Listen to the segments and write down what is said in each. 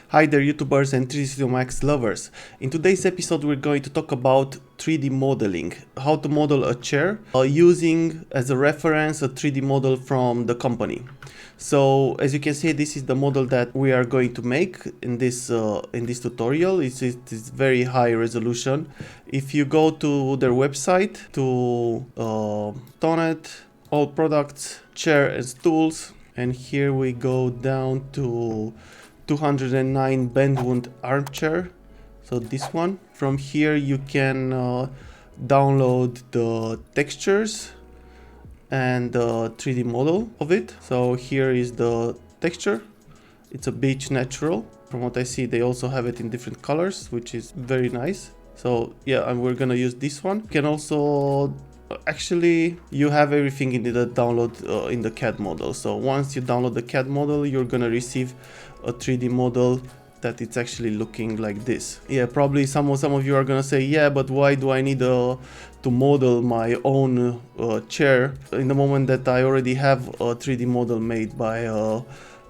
Hi there YouTubers and 3D Studio Max lovers. In today's episode we're going to talk about 3D modeling, how to model a chair using as a reference a 3D model from the company. So as you can see, this is the model that we are going to make in this tutorial. It's very high resolution. If you go to their website, to Thonet, all products, chair and stools, and here we go down to 209 bend-wound armchair, so this one. From here you can download the textures and the 3D model of it. So here is the texture. It's a beach natural. From what I see, they also have it in different colors, which is very nice. So yeah, and we're gonna use this one. You can also actually, you have everything in the download in the CAD model. So once you download the CAD model, you're gonna receive a 3D model that it's actually looking like this. Yeah, probably some of you are gonna say, yeah, but why do I need to model my own chair in the moment that I already have a 3D model made by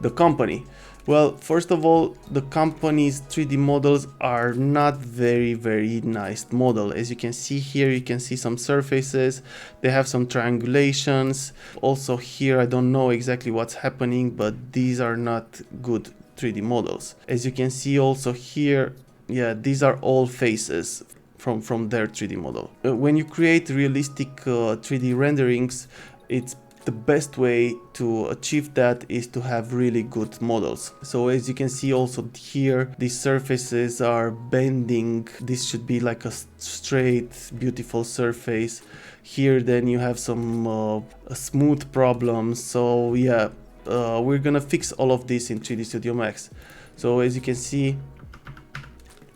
the company? Well, first of all, the company's 3D models are not very nice model. As you can see here, you can see some surfaces, they have some triangulations. Also here, I don't know exactly what's happening, but these are not good 3D models. As you can see also here, yeah, these are all faces from their 3D model. When you create realistic 3D renderings, it's the best way to achieve that is to have really good models. So as you can see also here, these surfaces are bending. This should be like a straight, beautiful surface. Here then you have some smooth problems. So yeah, we're gonna fix all of this in 3D Studio Max. So as you can see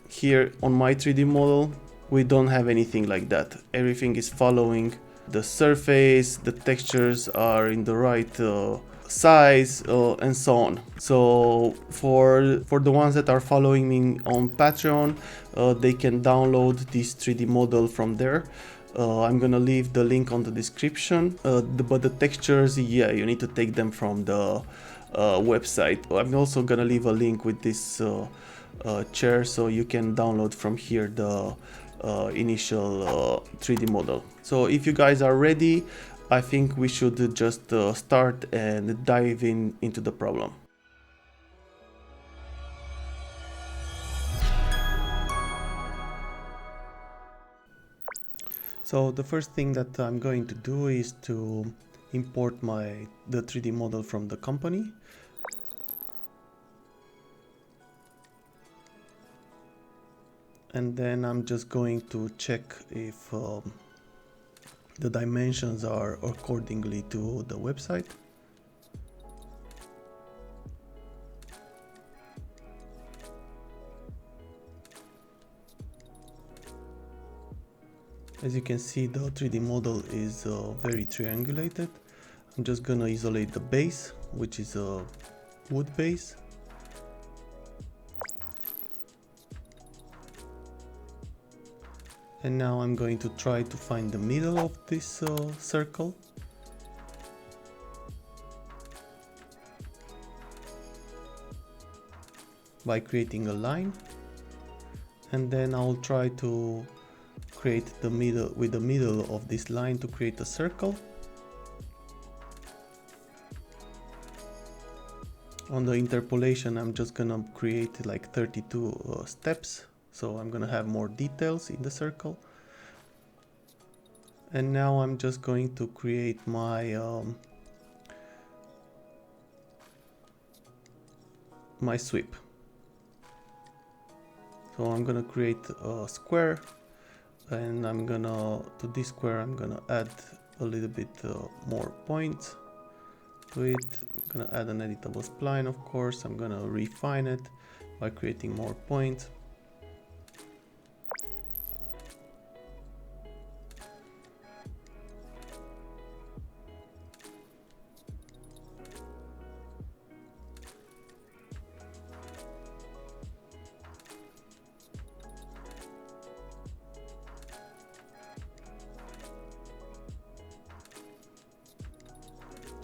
here on my 3D model, we don't have anything like that. Everything is following the surface, the textures are in the right size, and so on. So for the ones that are following me on Patreon, they can download this 3D model from there. I'm gonna leave the link on the description, but the textures, yeah, you need to take them from the website. I'm also gonna leave a link with this chair, so you can download from here the initial 3D model. So if you guys are ready, I think we should just start and dive into the problem. So the first thing that I'm going to do is to import the 3D model from the company. And then I'm just going to check if the dimensions are accordingly to the website. As you can see, the 3D model is very triangulated. I'm just gonna isolate the base, which is a wood base. And now I'm going to try to find the middle of this circle. By creating a line. And then I'll try to create the middle, with the middle of this line, to create a circle. On the interpolation, I'm just gonna create like 32 steps. So I'm gonna have more details in the circle. And now I'm just going to create my my sweep. So I'm gonna create a square, and to this square I'm gonna add a little bit more points to it. I'm gonna add an editable spline, of course. I'm gonna refine it by creating more points.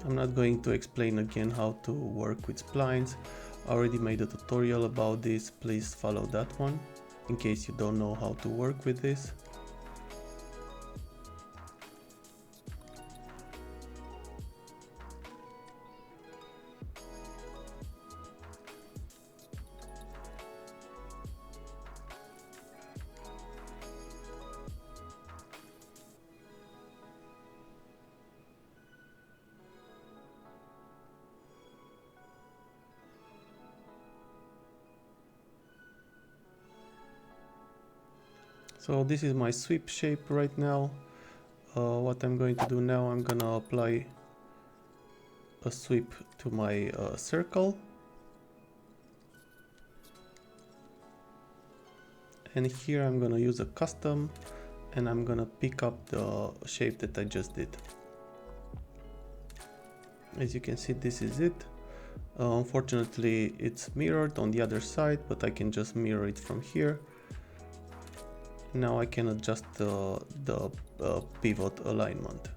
I'm not going to explain again how to work with splines. I already made a tutorial about this, please follow that one in case you don't know how to work with this. So this is my sweep shape right now. What I'm going to do now, I'm gonna apply a sweep to my circle. And here I'm gonna use a custom and I'm gonna pick up the shape that I just did. As you can see, this is it. Unfortunately, it's mirrored on the other side, but I can just mirror it from here. Now I can adjust the pivot alignment.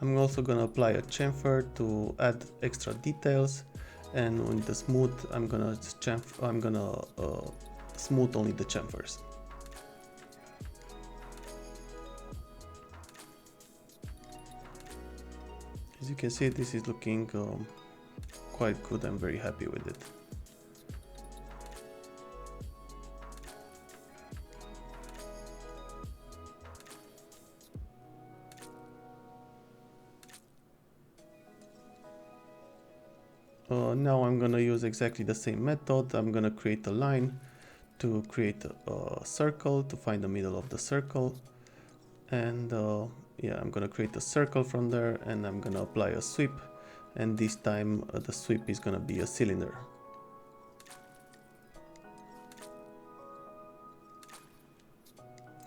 I'm also gonna apply a chamfer to add extra details, and with the smooth, I'm gonna smooth only the chamfers. As you can see, this is looking quite good. I'm very happy with it. Now I'm gonna use exactly the same method. I'm gonna create a line to create a circle, to find the middle of the circle. And yeah, I'm gonna create a circle from there and I'm gonna apply a sweep. And this time the sweep is gonna be a cylinder.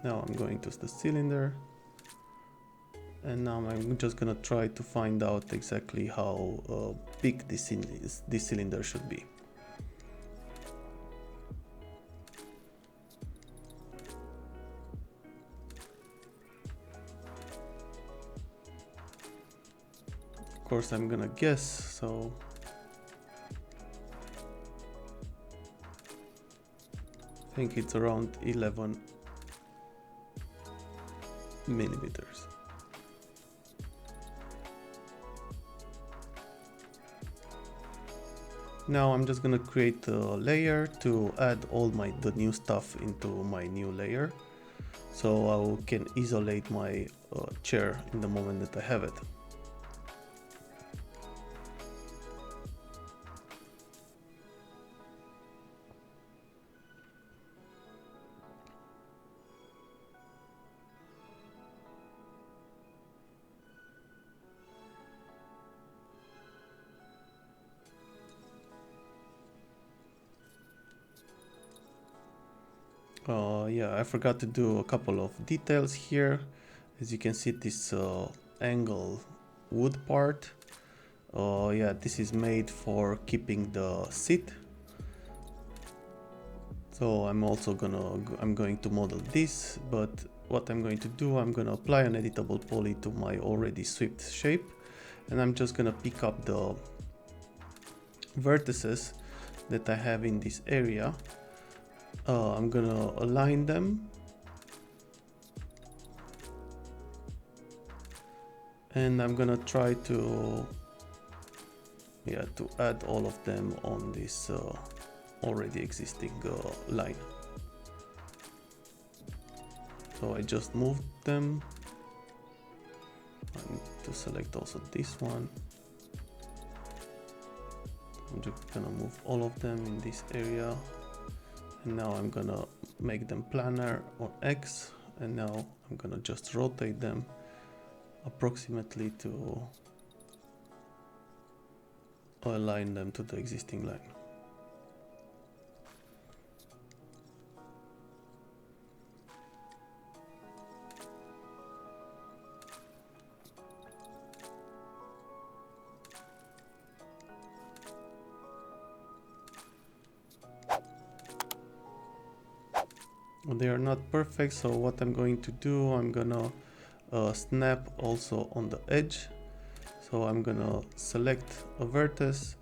Now I'm going to the cylinder. And now I'm just gonna try to find out exactly how big this cylinder should be. Of course, I'm gonna guess, so I think it's around 11 millimeters. Now I'm just gonna create a layer to add all the new stuff into my new layer, so I can isolate my chair in the moment that I have it. Yeah, I forgot to do a couple of details here. As you can see, this angle wood part, yeah, this is made for keeping the seat. So I'm going to model this, but what I'm going to do, I'm going to apply an editable poly to my already swept shape, and I'm just going to pick up the vertices that I have in this area. I'm gonna align them, and I'm gonna try to add all of them on this already existing line. So I just moved them. I need to select also this one. I'm just gonna move all of them in this area. And now I'm gonna make them planar on X, and now I'm gonna just rotate them approximately to align them to the existing line. They are not perfect, so what I'm going to do, I'm gonna snap also on the edge. So I'm gonna select a vertex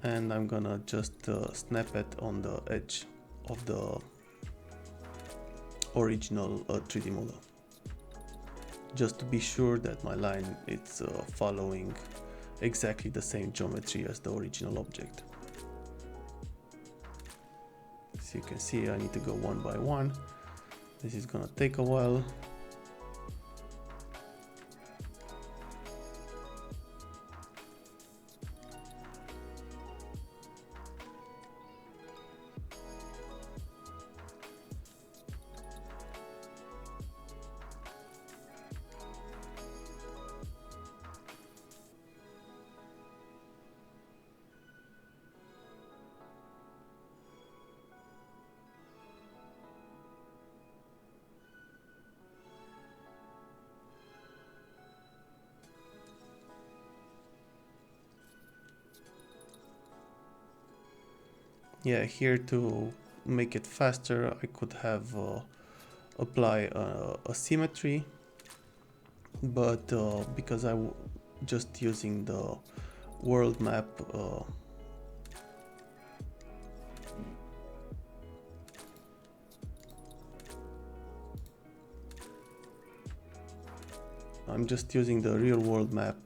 and I'm gonna just snap it on the edge of the original 3D model, just to be sure that my line is following exactly the same geometry as the original object. As you can see, I need to go one by one. This is gonna take a while. Yeah, here to make it faster, I could have apply a symmetry, but because just using the world map, I'm just using the real world map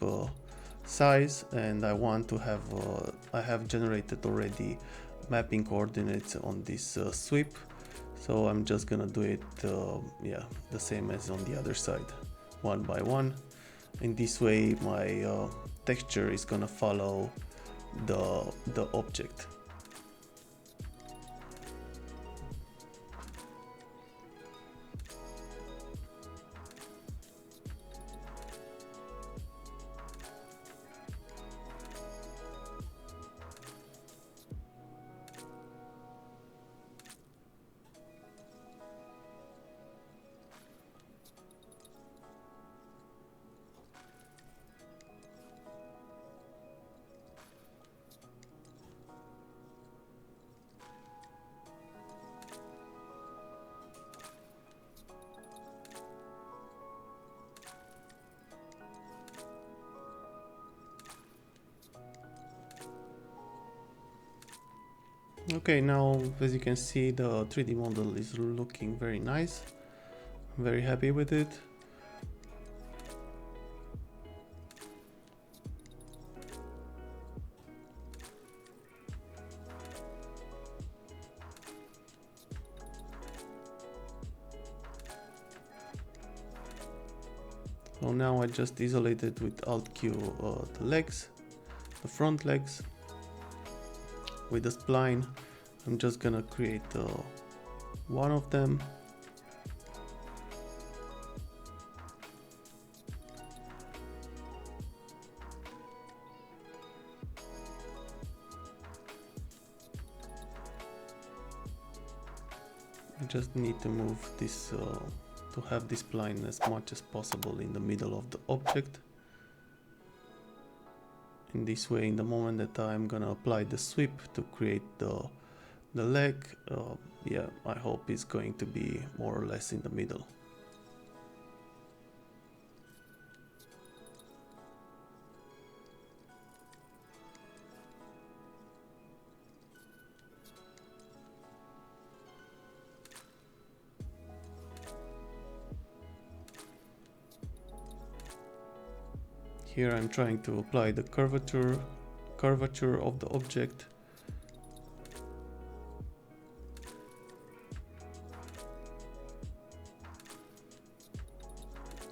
size, and I want to have I have generated already mapping coordinates on this sweep, so I'm just gonna do it yeah, the same as on the other side, one by one. In this way my texture is gonna follow the object. Okay, now as you can see, the 3D model is looking very nice. I'm very happy with it. So now I just isolated with Alt Q the legs, the front legs. With the spline, I'm just gonna create one of them. I just need to move this to have this spline as much as possible in the middle of the object. In this way, in the moment that I'm gonna apply the sweep to create the leg, yeah, I hope it's going to be more or less in the middle. Here I'm trying to apply the curvature of the object.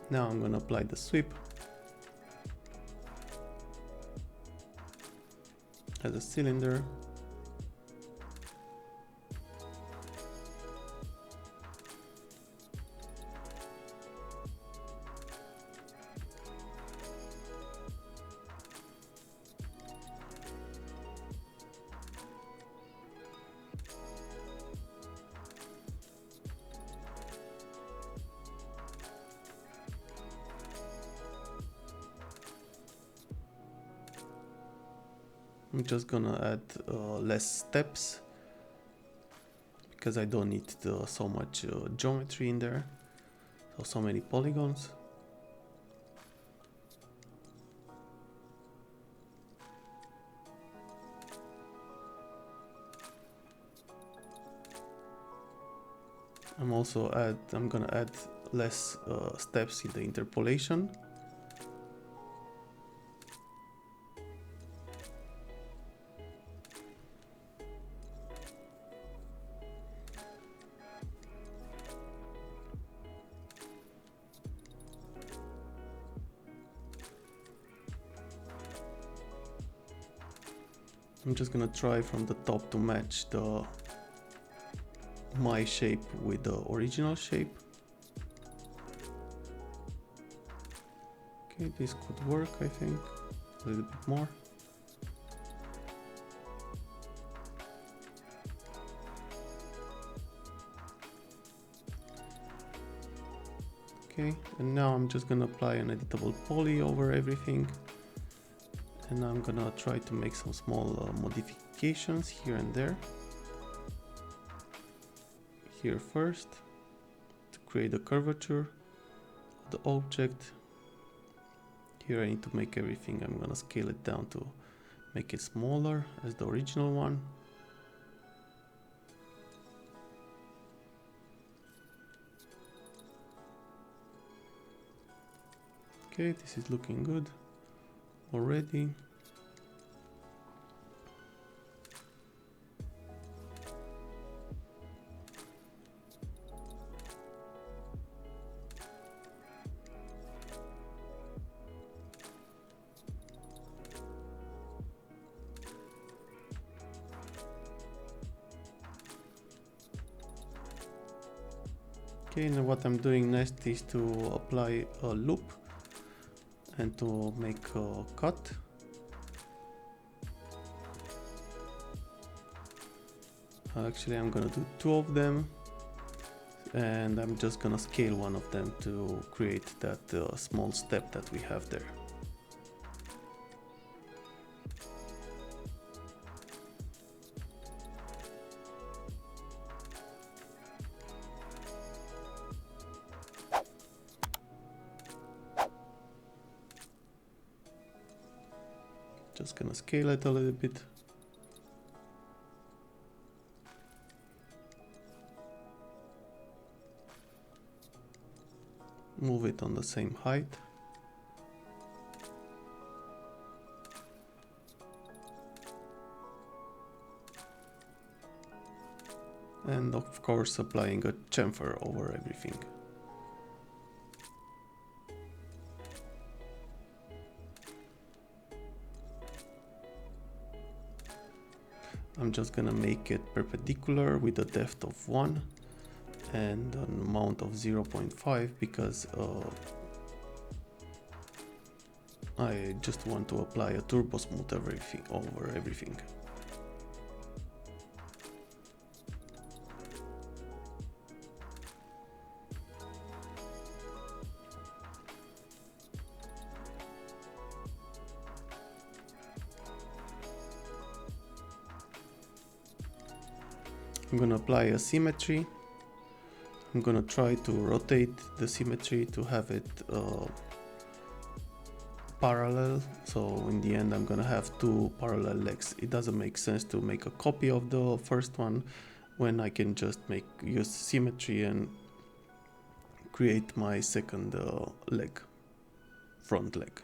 Now I'm gonna apply the sweep as a cylinder. I'm just gonna add less steps because I don't need so much geometry in there, so many polygons. I'm gonna add less steps in the interpolation. I'm just gonna try from the top to match my shape with the original shape. Okay, this could work, I think, a little bit more. Okay, and now I'm just gonna apply an editable poly over everything. And I'm gonna try to make some small modifications here and there. Here first, to create a curvature of the object. Here I need to make everything, I'm gonna scale it down to make it smaller as the original one. Okay, this is looking good already. Okay, now what I'm doing next is to apply a loop and to make a cut. Actually, I'm gonna do two of them, and I'm just gonna scale one of them to create that small step that we have there. Just gonna scale it a little bit. Move it on the same height. And of course applying a chamfer over everything. I'm just gonna make it perpendicular with a depth of 1 and an amount of 0.5 because I just want to apply a turbo smooth over everything. I'm gonna apply a symmetry. I'm gonna try to rotate the symmetry to have it parallel, so in the end I'm gonna have two parallel legs. It doesn't make sense to make a copy of the first one when I can just use symmetry and create my second leg, front leg.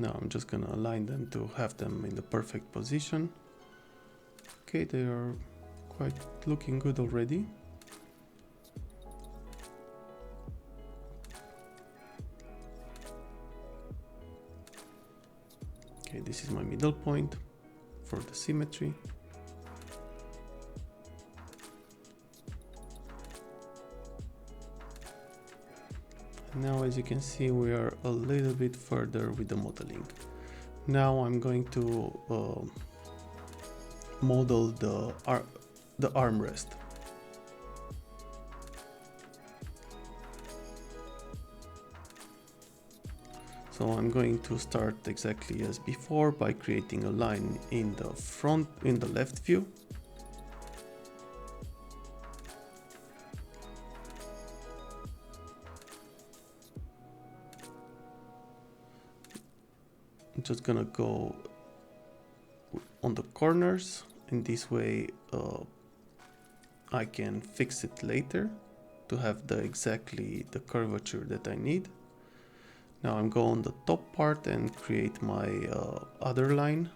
Now I'm just gonna align them to have them in the perfect position. Okay, they are quite looking good already. Okay, this is my middle point for the symmetry. Now, as you can see, we are a little bit further with the modeling. Now I'm going to model the armrest. So I'm going to start exactly as before by creating a line in the front, in the left view. I'm just gonna go on the corners. In this way I can fix it later to have exactly the curvature that I need. Now I'm going on the top part and create my other line.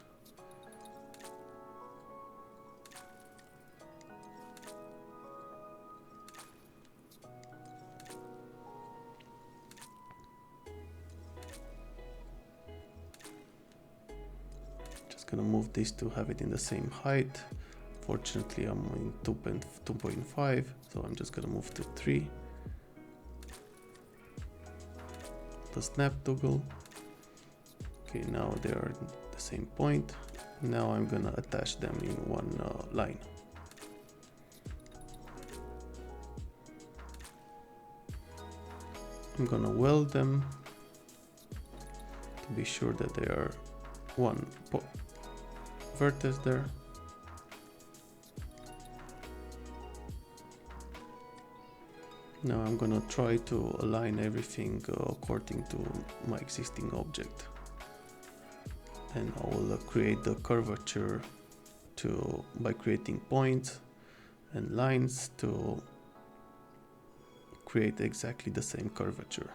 Just gonna move this to have it in the same height. Fortunately I'm in 2.5, so I'm just gonna move to 3. The snap toggle. Okay, now they are at the same point. Now I'm gonna attach them in one line. I'm gonna weld them to be sure that they are one vertex there. Now I'm gonna try to align everything according to my existing object, and I will create the curvature by creating points and lines to create exactly the same curvature.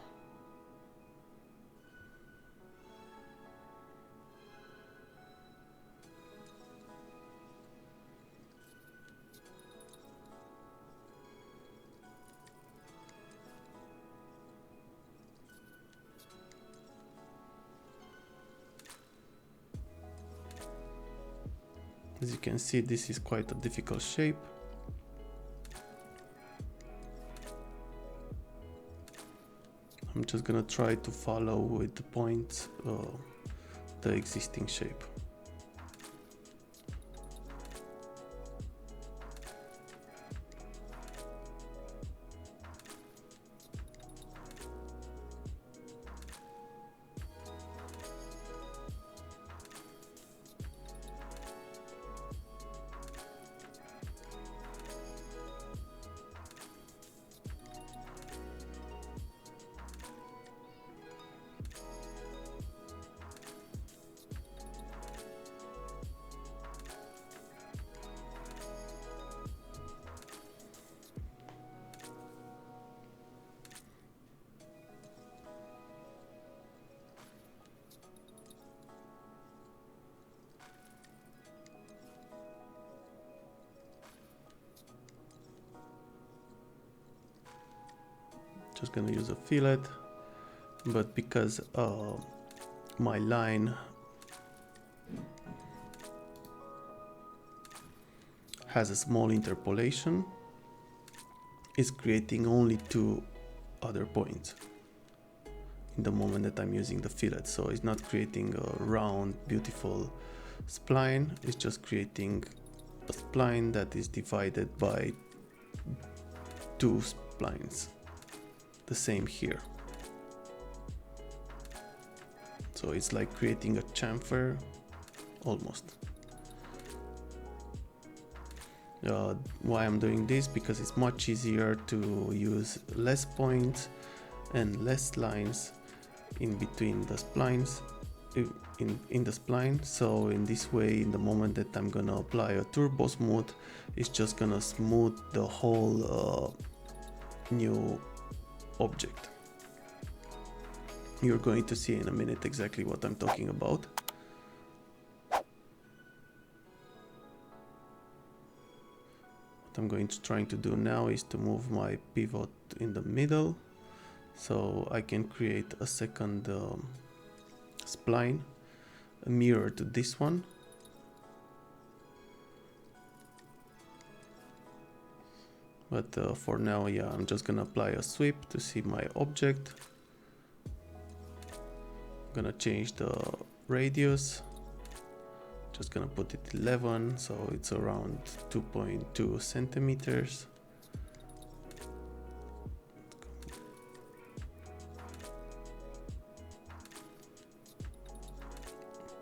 As you can see, this is quite a difficult shape. I'm just gonna try to follow with the points the existing shape. Just gonna use a fillet, but because my line has a small interpolation, it's creating only 2 other points in the moment that I'm using the fillet. So it's not creating a round, beautiful spline, it's just creating a spline that is divided by 2 splines. The same here. So it's like creating a chamfer almost. Why I'm doing this? Because it's much easier to use less points and less lines in between the splines in the spline. So in this way, in the moment that I'm gonna apply a turbo smooth, it's just gonna smooth the whole new object. You're going to see in a minute exactly what I'm talking about. What I'm trying to do now is to move my pivot in the middle, so I can create a second spline, a mirror to this one. But for now, yeah, I'm just gonna apply a sweep to see my object. I'm gonna change the radius. Just gonna put it 11, so it's around 2.2 centimeters.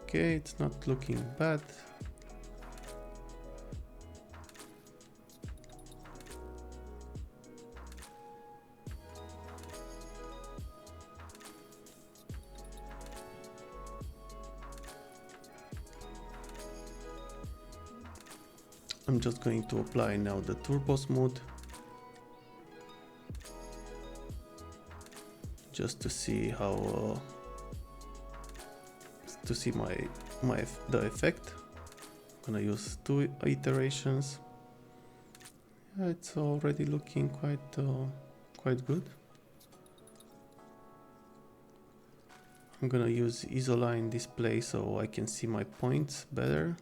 Okay, it's not looking bad. I'm just going to apply now the turbo smooth, just to see how to see the effect. I'm gonna use 2 iterations. Yeah, it's already looking quite good. I'm gonna use isoline display so I can see my points better.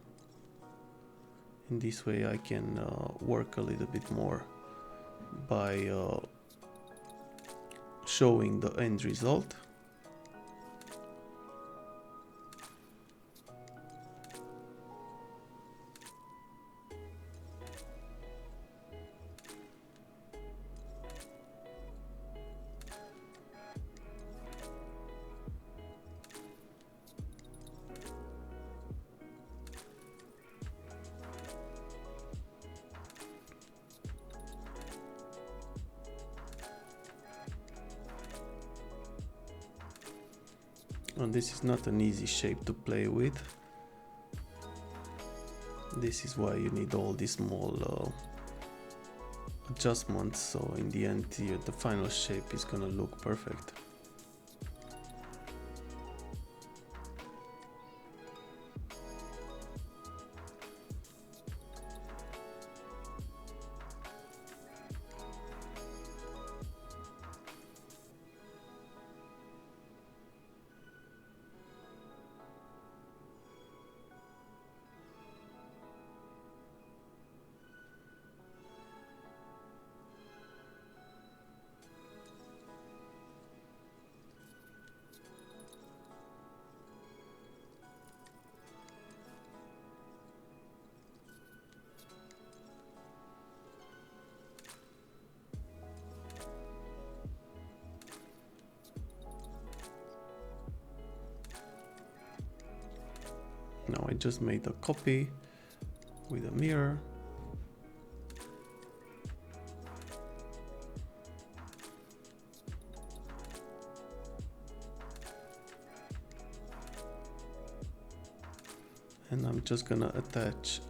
In this way I can work a little bit more by showing the end result. And this is not an easy shape to play with. This is why you need all these small adjustments, so in the end the final shape is gonna look perfect. Now I just made a copy with a mirror. And I'm just gonna attach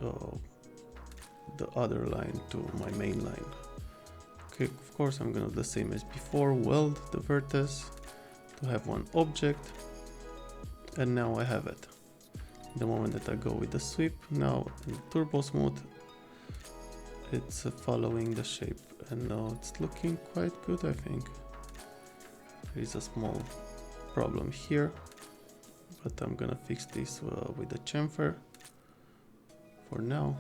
the other line to my main line. Okay, of course I'm gonna do the same as before, weld the vertex to have one object, and now I have it. The moment that I go with the sweep, now in turbo smooth, it's following the shape, and now it's looking quite good. I think there is a small problem here, but I'm gonna fix this with the chamfer for now.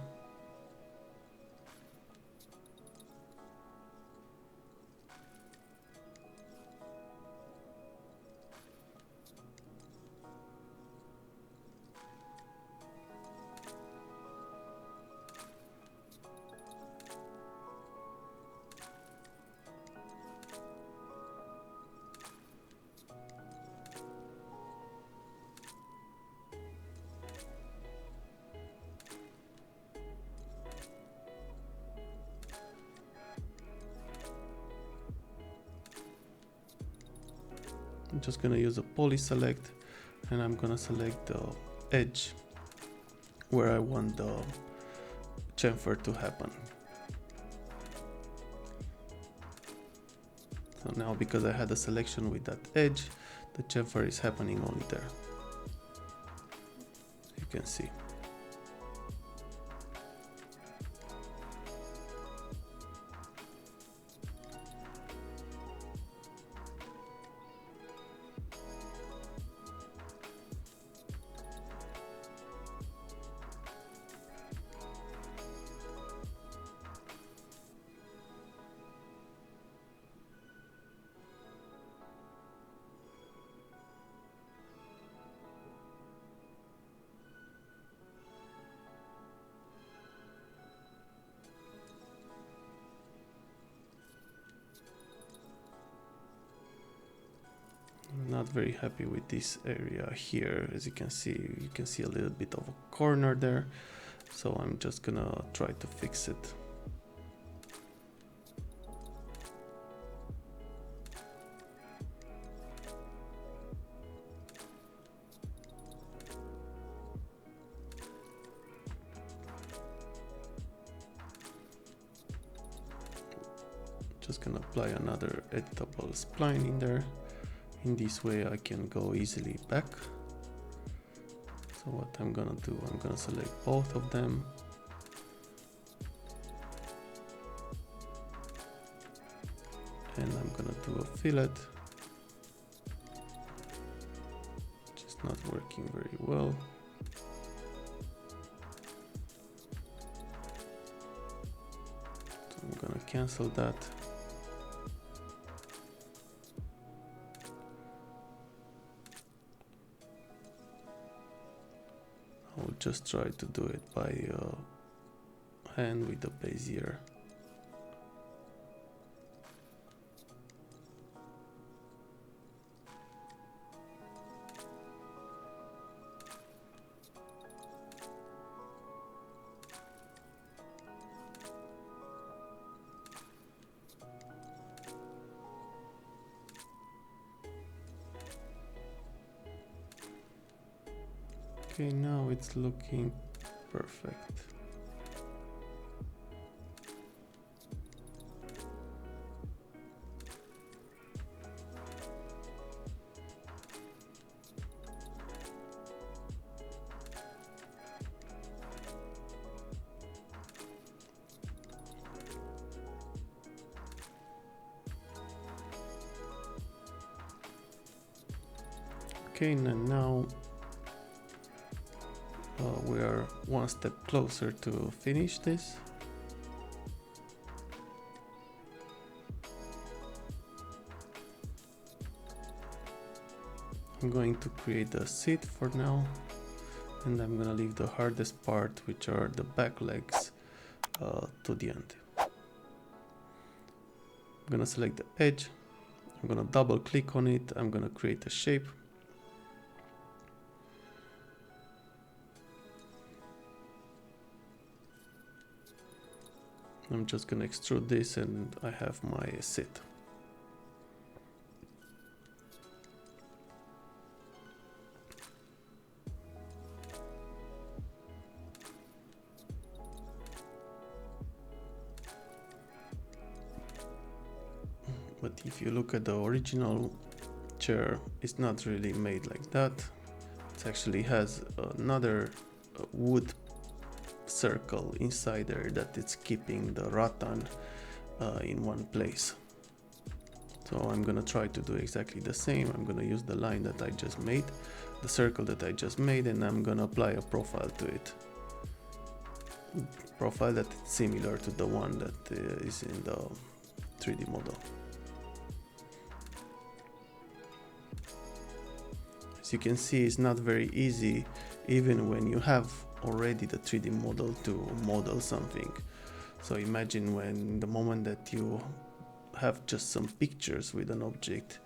I'm just gonna use a poly select, and I'm gonna select the edge where I want the chamfer to happen. So now, because I had a selection with that edge, the chamfer is happening only there. You can see. I'm not very happy with this area here. As you can see a little bit of a corner there, so I'm just gonna try to fix it. Just gonna apply another editable spline in there. In this way I can go easily back. So what I'm gonna do, I'm gonna select both of them. And I'm gonna do a fillet. Which is not working very well. So I'm gonna cancel that. I'll just try to do it by hand with the bezier. Okay, now it's looking perfect. Okay, and now we are one step closer to finish this. I'm going to create a seat for now, and I'm gonna leave the hardest part, which are the back legs, to the end. I'm gonna select the edge, I'm gonna double click on it, I'm gonna create a shape. I'm just gonna extrude this and I have my seat. But if you look at the original chair, it's not really made like that. It actually has another wood circle inside there that it's keeping the rattan in one place. So I'm gonna try to do exactly the same. I'm gonna use the line that I just made, the circle that I just made, and I'm gonna apply a profile to it. Profile that is similar to the one that is in the 3D model. As you can see, it's not very easy even when you have already the 3D model to model something. So imagine when the moment that you have just some pictures with an object,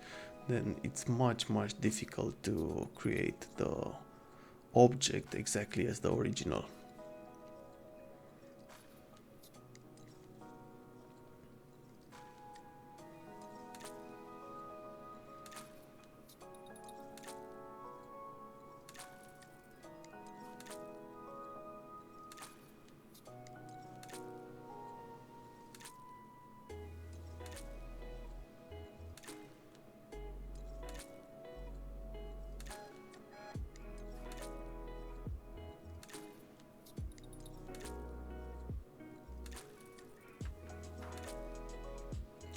then it's much difficult to create the object exactly as the original.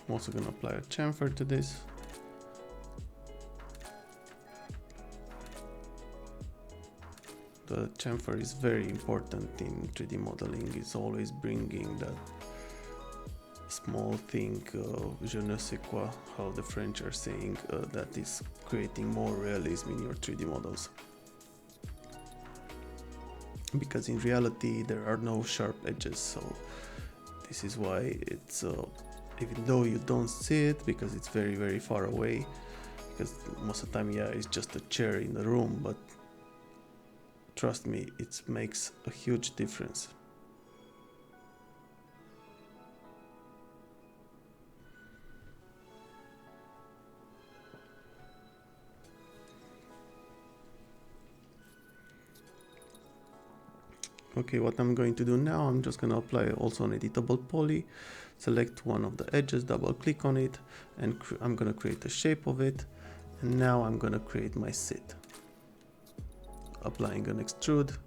I'm also going to apply a chamfer to this. The chamfer is very important in 3D modeling. It's always bringing that small thing, je ne sais quoi, how the French are saying, that is creating more realism in your 3D models. Because in reality there are no sharp edges, so this is why it's even though you don't see it because it's very far away, because most of the time, yeah, it's just a chair in the room, but trust me, it makes a huge difference. Okay, what I'm going to do now, I'm just going to apply also an editable poly, select one of the edges, double click on it, and I'm going to create a shape of it. And now I'm going to create my sit. Applying an extrude.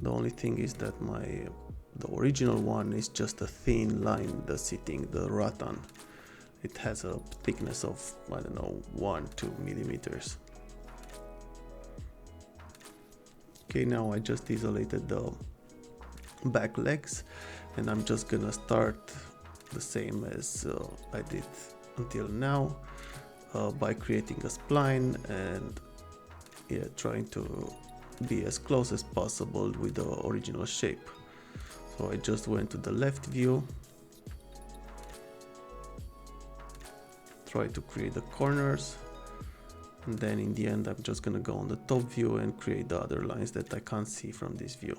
The only thing is that the original one is just a thin line, the sitting, the rattan. It has a thickness of, I don't know, 1-2 millimeters. Okay, now I just isolated the back legs, and I'm just gonna start the same as I did until now, by creating a spline and trying to be as close as possible with the original shape. So I just went to the left view, try to create the corners, and then in the end I'm just gonna go on the top view and create the other lines that I can't see from this view.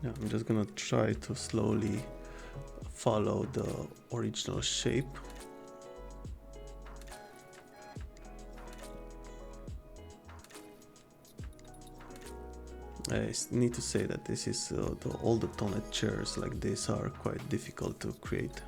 Yeah, I'm just gonna try to slowly follow the original shape. I need to say that this is all the Thonet chairs like this are quite difficult to create.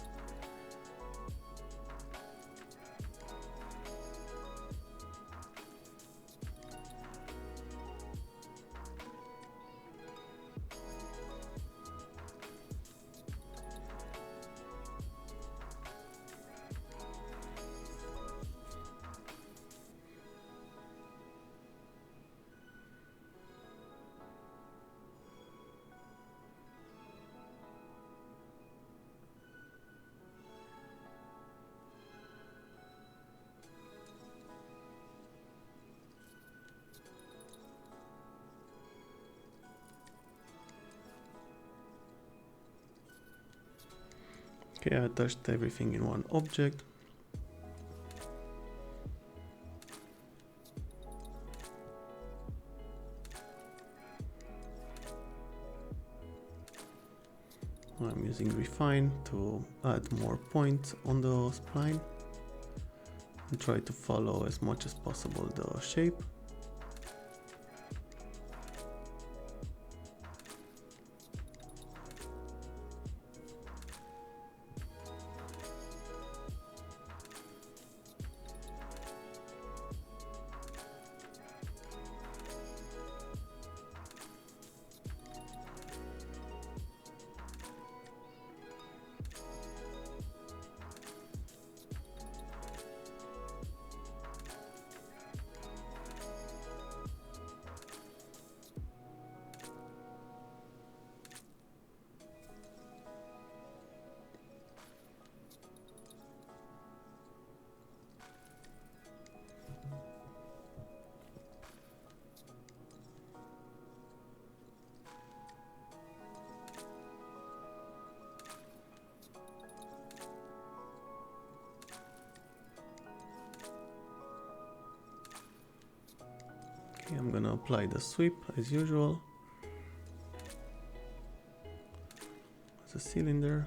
Okay, I touched everything in one object. I'm using refine to add more points on the spline and try to follow as much as possible the shape. Okay, I'm gonna apply the sweep as usual as a cylinder.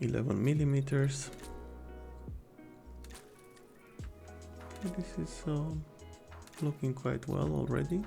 $11 millimeters. Okay, this is looking quite well already.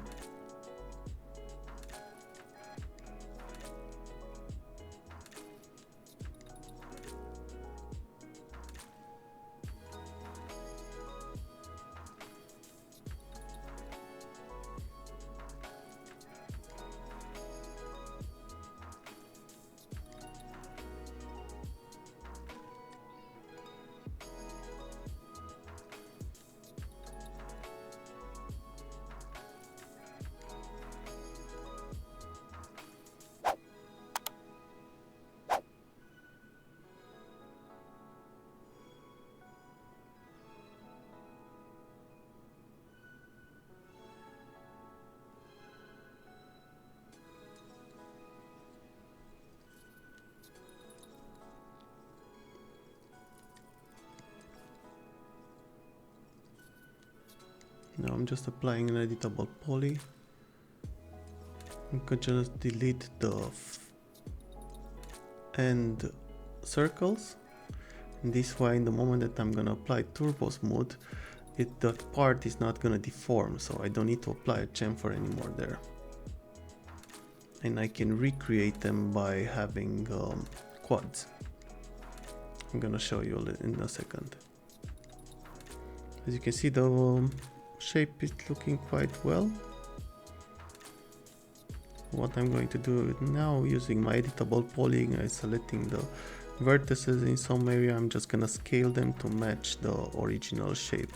I'm just applying an editable poly. I could just delete the end circles. And this way, in the moment that I'm gonna apply turbo smooth, that part is not gonna deform, so I don't need to apply a chamfer anymore there. And I can recreate them by having quads. I'm gonna show you in a second. As you can see, the shape is looking quite well. What I'm going to do now, using my editable poly, I'm selecting the vertices in some area. I'm just gonna scale them to match the original shape.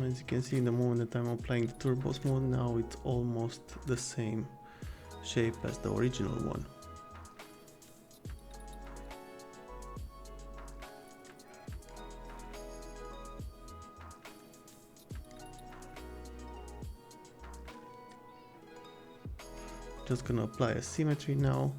As you can see, the moment that I'm applying the turbo smooth, now it's almost the same shape as the original one. Just gonna apply a symmetry now.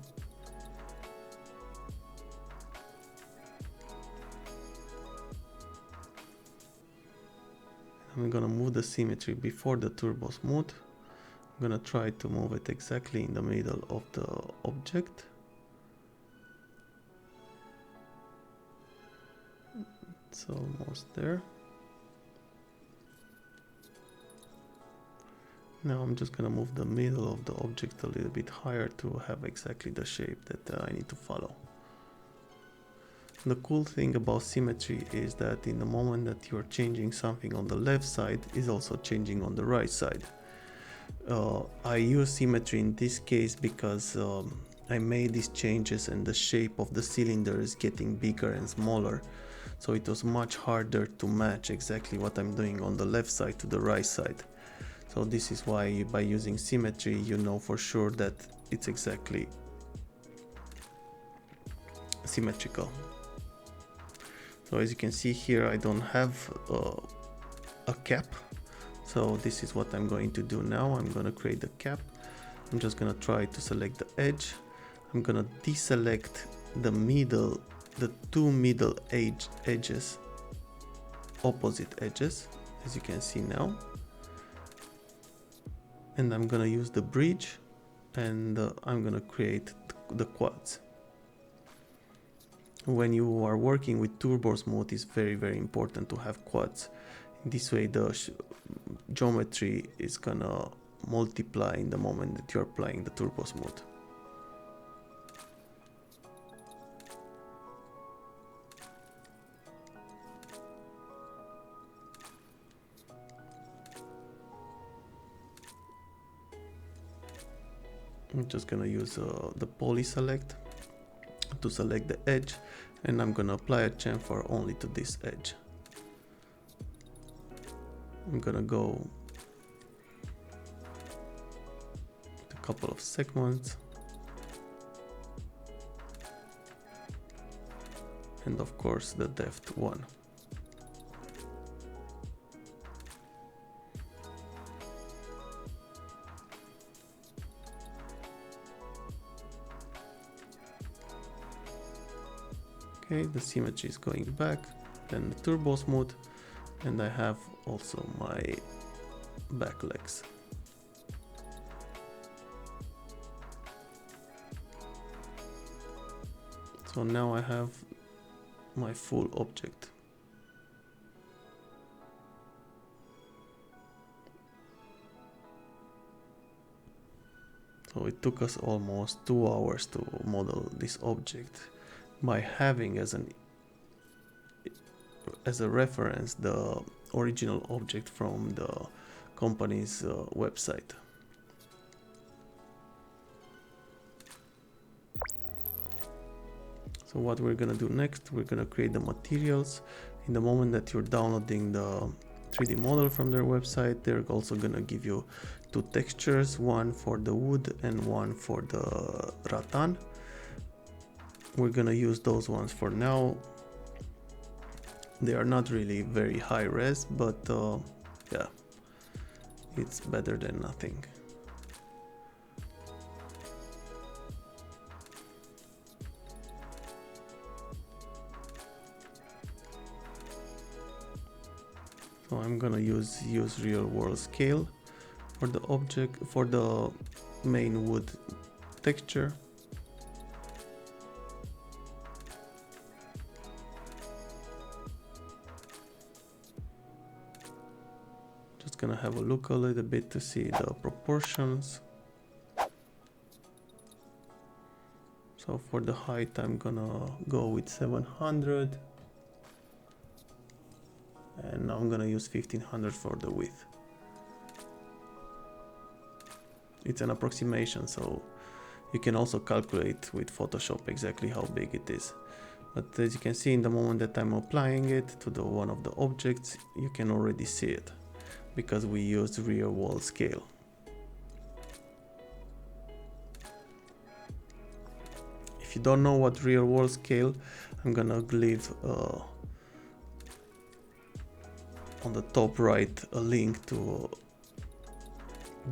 I'm gonna move the symmetry before the turbo smooth. I'm gonna try to move it exactly in the middle of the object. It's almost there. Now I'm just gonna move the middle of the object a little bit higher to have exactly the shape that I need to follow. The cool thing about symmetry is that in the moment that you're changing something on the left side, is also changing on the right side. I use symmetry in this case because I made these changes and the shape of the cylinder is getting bigger and smaller. So it was much harder to match exactly what I'm doing on the left side to the right side. So this is why by using symmetry, you know for sure that it's exactly symmetrical. So as you can see here, I don't have a cap. So this is what I'm going to do now. I'm going to create a cap. I'm just going to try to select the edge. I'm going to deselect the middle, the two middle edges, opposite edges, as you can see now. And I'm going to use the bridge, and I'm going to create the quads. When you are working with turbo smooth, it's very important to have quads. In this way, the geometry is gonna multiply in the moment that you're applying the turbo smooth. I'm just gonna use the poly select to select the edge, and I'm gonna apply a chamfer only to this edge. I'm gonna go a couple of segments, and of course the depth 1. Okay, the symmetry is going back, then the turbo smooth, and I have also my back legs. So now I have my full object. So it took us almost 2 hours to model this object by having as a reference the original object from the company's website. So what we're gonna do next, we're gonna create the materials. In the moment that you're downloading the 3D model from their website, they're also gonna give you 2 textures, one for the wood and one for the rattan. We're gonna use those ones for now. They are not really very high res, but yeah, it's better than nothing. So I'm gonna use real world scale for the object, for the main wood texture. Just gonna have a look a little bit to see the proportions. So for the height, I'm gonna go with 700. And now I'm gonna use 1500 for the width. It's an approximation, so you can also calculate with Photoshop exactly how big it is. But as you can see, in the moment that I'm applying it to the one of the objects, you can already see it because we used real world scale. If you don't know what real world scale, I'm gonna leave on the top right a link to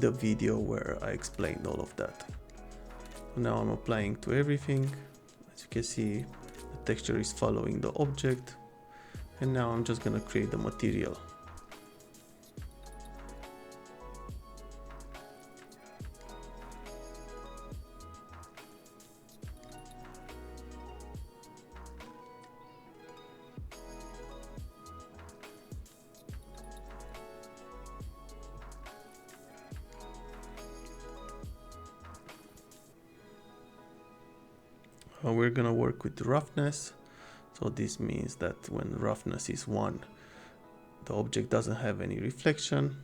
the video where I explained all of that. Now I'm applying to everything. As you can see, the texture is following the object, and now I'm just gonna create the material. We're gonna work with roughness. So this means that when roughness is 1, the object doesn't have any reflection.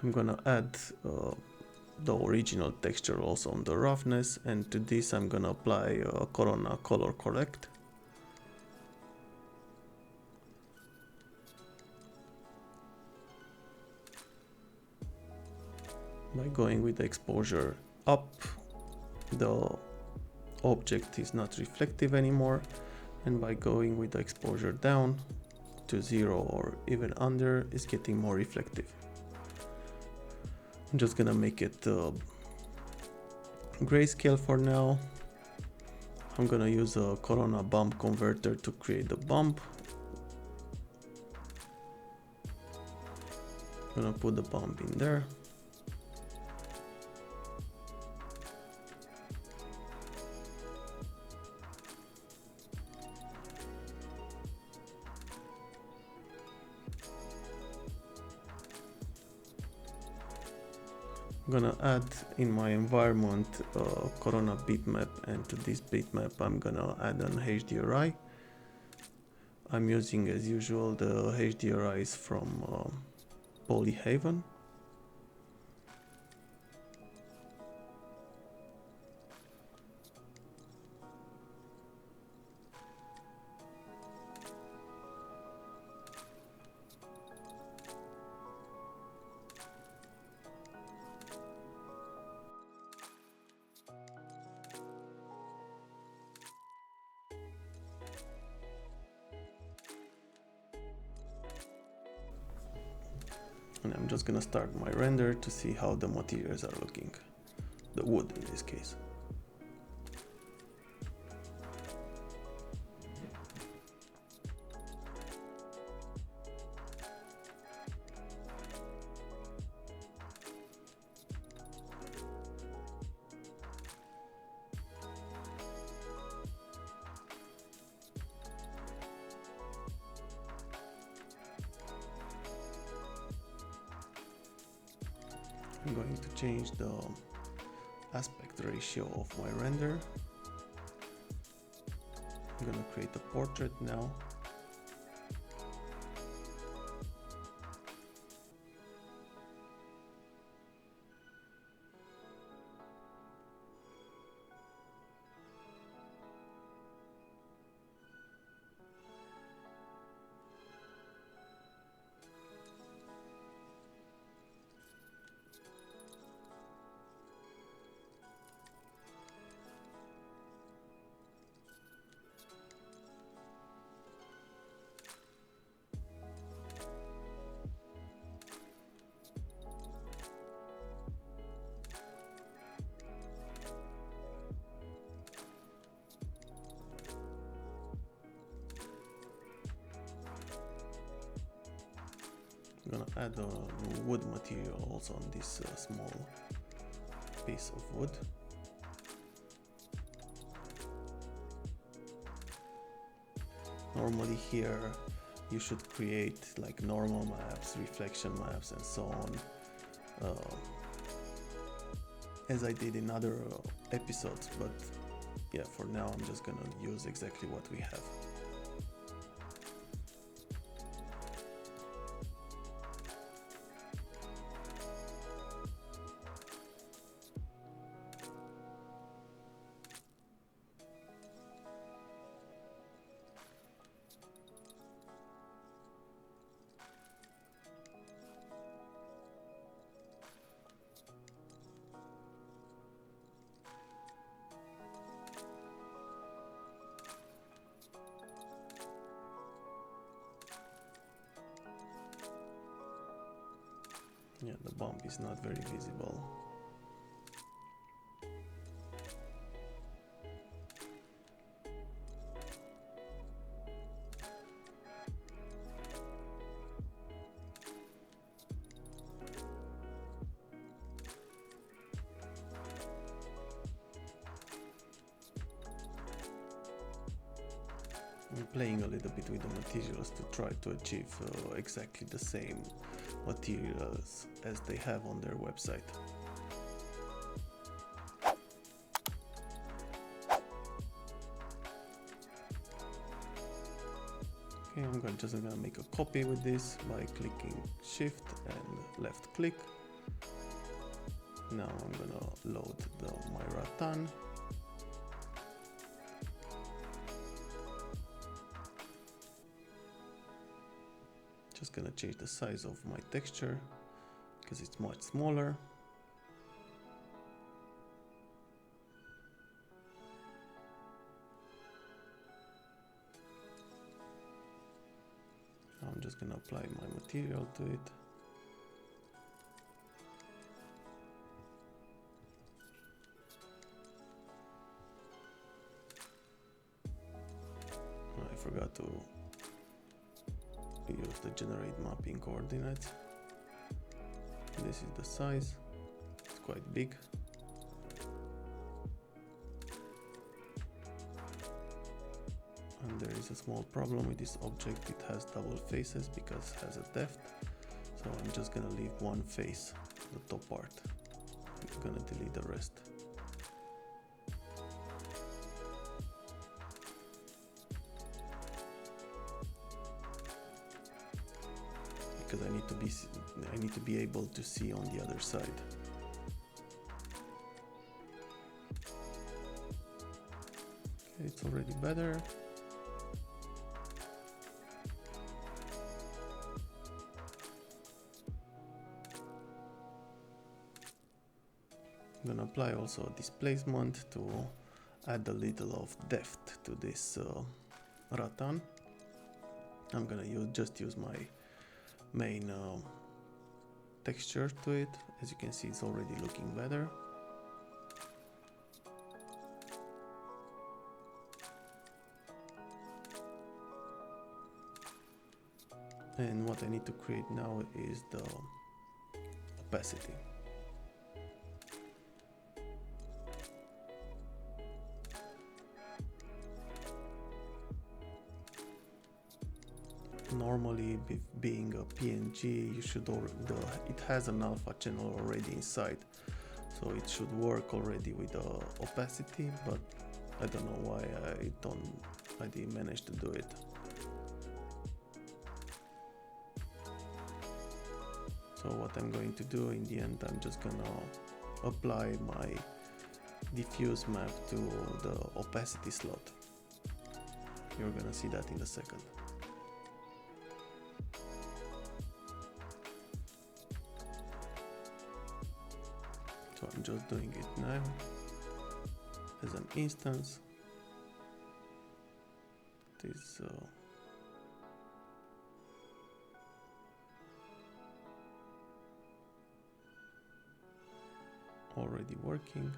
I'm gonna add the original texture also on the roughness, and to this I'm gonna apply Corona color correct. By going with the exposure up, the object is not reflective anymore, and by going with the exposure down to 0 or even under, is getting more reflective. I'm just gonna make it grayscale for now. I'm gonna use a Corona bump converter to create the bump. I'm gonna put the bump in there. I'm gonna add in my environment Corona bitmap, and to this bitmap I'm gonna add an HDRI. I'm using, as usual, the HDRIs from Polyhaven. And I'm just gonna start my render to see how the materials are looking. The wood in this case. I'm going to change the aspect ratio of my render. I'm gonna create a portrait now. I'm gonna add a wood material also on this small piece of wood. Normally here you should create like normal maps, reflection maps and so on, as I did in other episodes, but yeah, for now I'm just gonna use exactly what we have. Yeah, the bump is not very visible. I'm playing a little bit with the materials to try to achieve exactly the same materials as they have on their website. Okay, I'm just gonna make a copy with this by clicking Shift and left click. Now I'm gonna load my rattan. Just gonna change the size of my texture because it's much smaller. Now I'm just gonna apply my material to it. I forgot to use the generate mapping coordinates. This is the size, it's quite big. And there is a small problem with this object, it has double faces because it has a depth. So I'm just gonna leave one face, the top part. I'm gonna delete the rest. Because I need to be able to see on the other side. Okay, it's already better. I'm gonna apply also a displacement to add a little of depth to this rattan. I'm gonna just use my main texture to it. As you can see, it's already looking better. And what I need to create now is the opacity. Normally, being a PNG, you should it has an alpha channel already inside, so it should work already with the opacity, but I don't know why I didn't manage to do it. So what I'm going to do in the end, I'm just gonna apply my diffuse map to the opacity slot. You're gonna see that in a second. So I'm just doing it now as an instance. It is already working.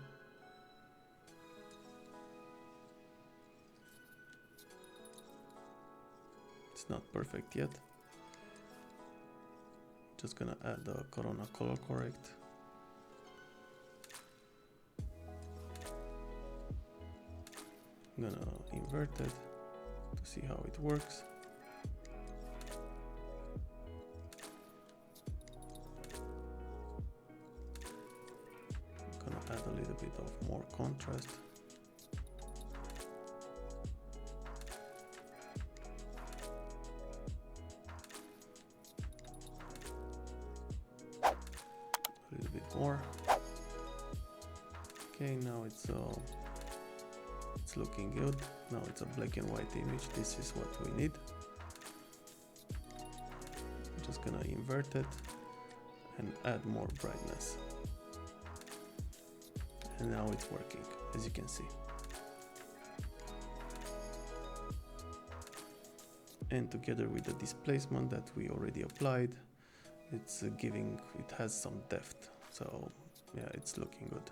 It's not perfect yet. Just gonna add the Corona color correct. I'm gonna invert it to see how it works. I'm gonna add a little bit of more contrast. A little bit more. Okay, now it's looking good. Now it's a black and white image. This is what we need. I'm just gonna invert it and add more brightness. And now it's working, as you can see. And together with the displacement that we already applied, it has some depth. So yeah, it's looking good.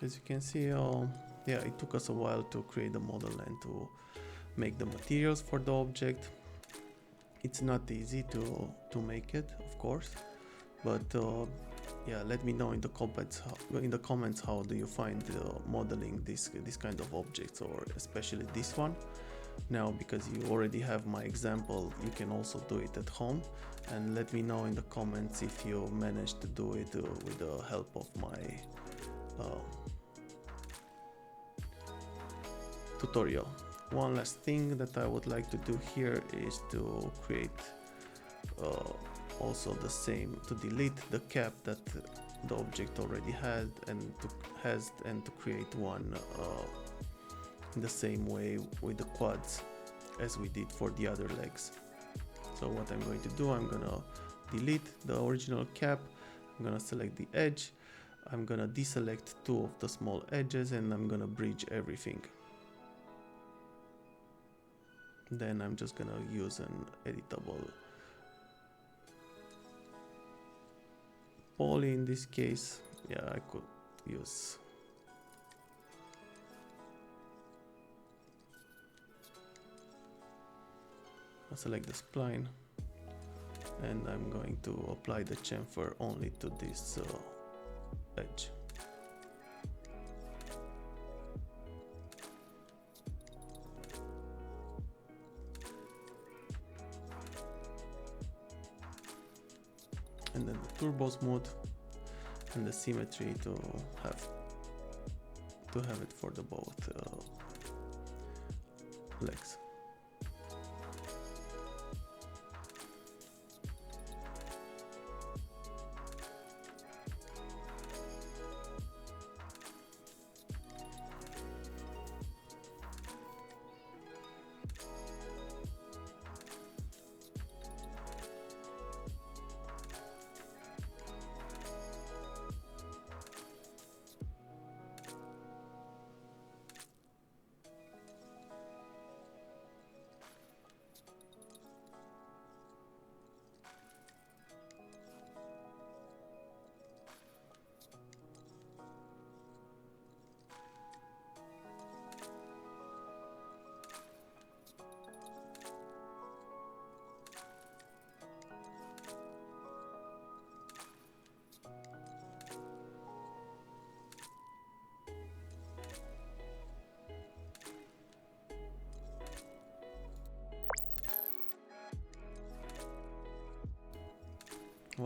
As you can see, yeah, it took us a while to create the model and to make the materials for the object. It's not easy to make it, of course, but yeah, let me know in the comments how do you find modeling this kind of objects, or especially this one. Now, because you already have my example, you can also do it at home, and let me know in the comments if you managed to do it with the help of my tutorial. One last thing that I would like to do here is to create also the same, to delete the cap that the object already had and to create one in the same way with the quads as we did for the other legs. So what I'm going to do, I'm gonna delete the original cap, I'm gonna select the edge, I'm gonna deselect two of the small edges, and I'm gonna bridge everything. Then I'm just gonna use an editable poly in this case. Yeah, I could use I'll select the spline, and I'm going to apply the chamfer only to this edge. And then the turbo smooth and the symmetry to have it for the both legs.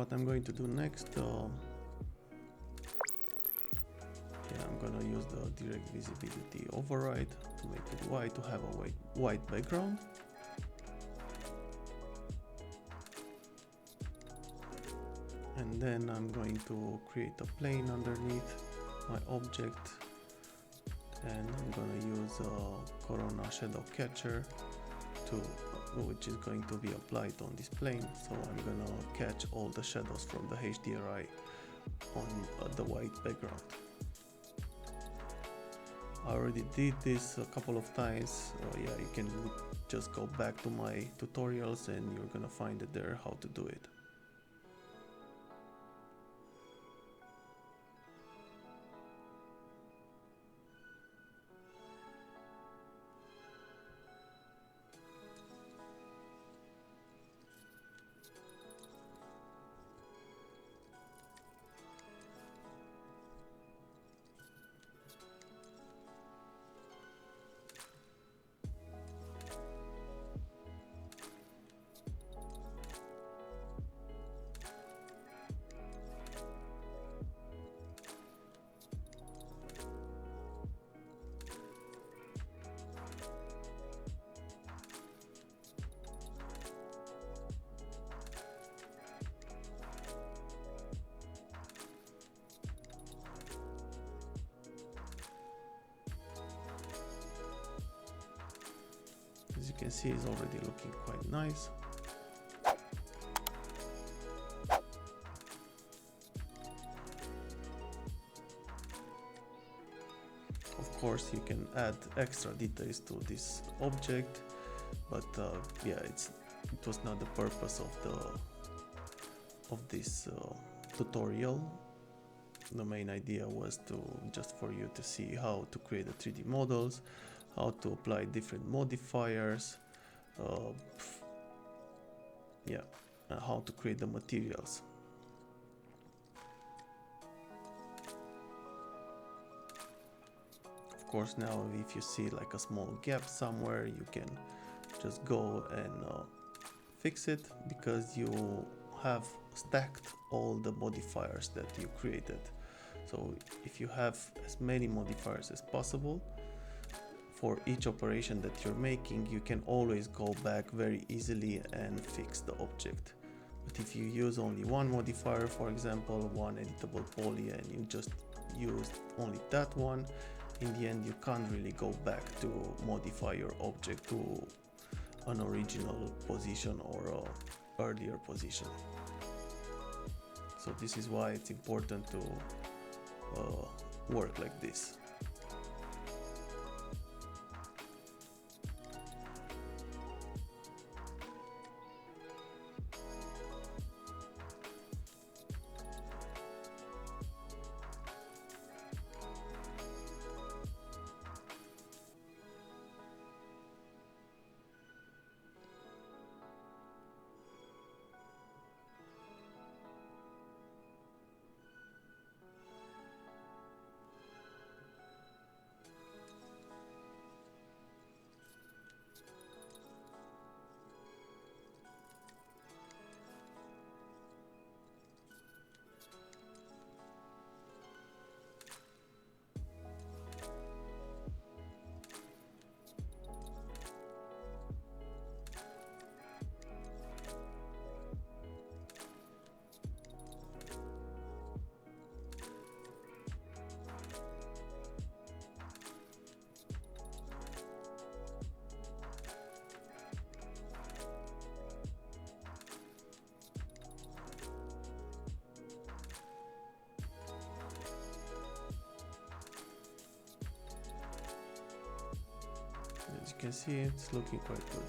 what I'm going to do next, I'm gonna use the direct visibility override to make it white, to have a white background. And then I'm going to create a plane underneath my object, and I'm gonna use a Corona shadow catcher which is going to be applied on this plane. So I'm gonna catch all the shadows from the HDRI on the white background. I already did this a couple of times. Yeah, you can just go back to my tutorials and you're gonna find it there how to do it. As you can see, it's already looking quite nice. Of course, you can add extra details to this object, but yeah, it was not the purpose of this tutorial. The main idea was just for you to see how to create the 3D models, how to apply different modifiers, yeah, and how to create the materials. Of course, now if you see like a small gap somewhere, you can just go and fix it, because you have stacked all the modifiers that you created. So if you have as many modifiers as possible for each operation that you're making, you can always go back very easily and fix the object. But if you use only one modifier, for example, one editable poly, and you just used only that one, in the end you can't really go back to modify your object to an original position or a earlier position. So this is why it's important to work like this. As you can see, it's looking quite good.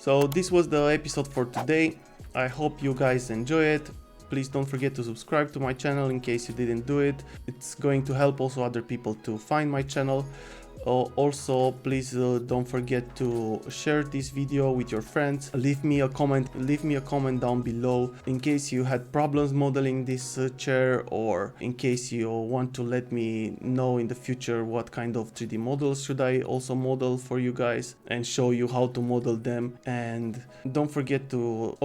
So this was the episode for today. I hope you guys enjoy it. Please don't forget to subscribe to my channel in case you didn't do it. It's going to help also other people to find my channel. Also, please don't forget to share this video with your friends. Leave me a comment down below in case you had problems modeling this chair, or in case you want to let me know in the future what kind of 3D models should I also model for you guys and show you how to model them. And don't forget to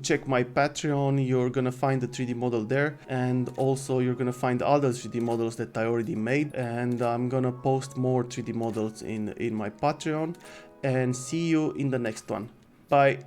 check my Patreon. You're gonna find the 3D model there, and also you're gonna find other 3D models that I already made, and I'm gonna post more 3D models in my Patreon. And see you in the next one. Bye.